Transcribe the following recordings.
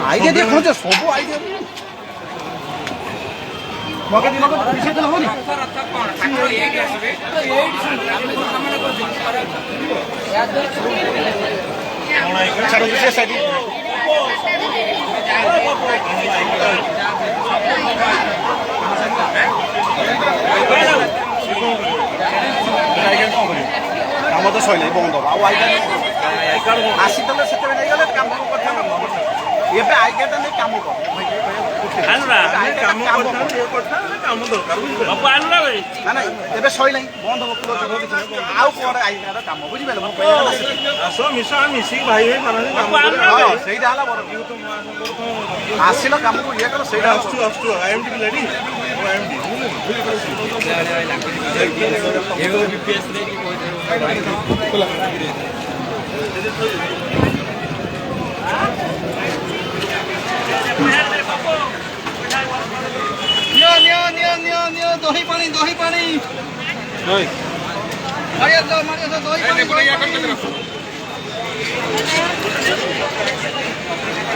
Idea देखो सब idea मगे दिन विषय तो होनी काम तो सैल बंद हम आसी से कम ଏବେ ଆଇକାଟା ନେଇ କାମ କର ନା ନାଇଁ ଏବେ ସଇଲାଣି ବନ୍ଦ ହବ ଆଉ କଣ ଆଇକାର କାମ ବୁଝିପାରିଲେ ସେଇଟା ହେଲା ବଡ ଆସିଲ କାମକୁ ଇଏ କର ସେଇଟା दही पानी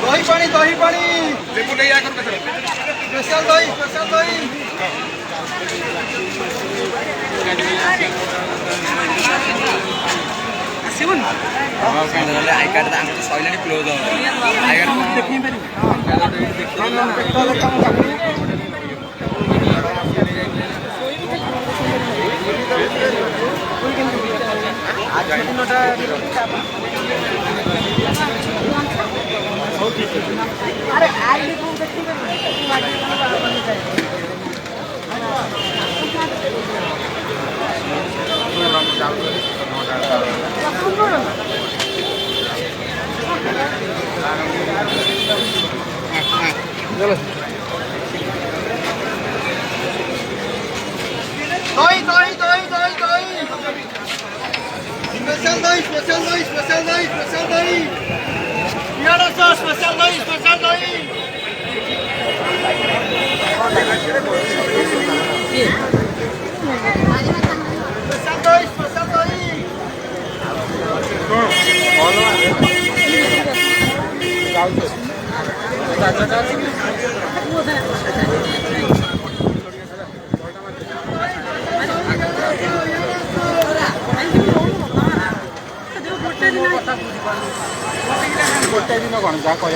दही पानी दही पानी स्पेशल दही I card Saila close Special day. Yara sauce, special day. Special day. गोटे दिन कौन जहाँ कह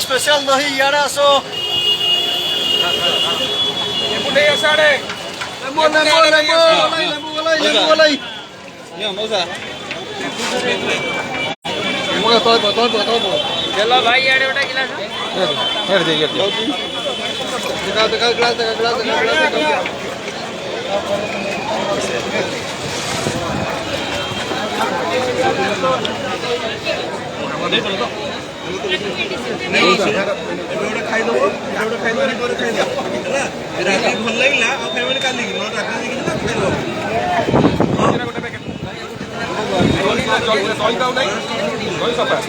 स्पेशल दही यार आसो चलो भाई यार बेटा गिलास दिखा ग्लास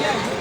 खाई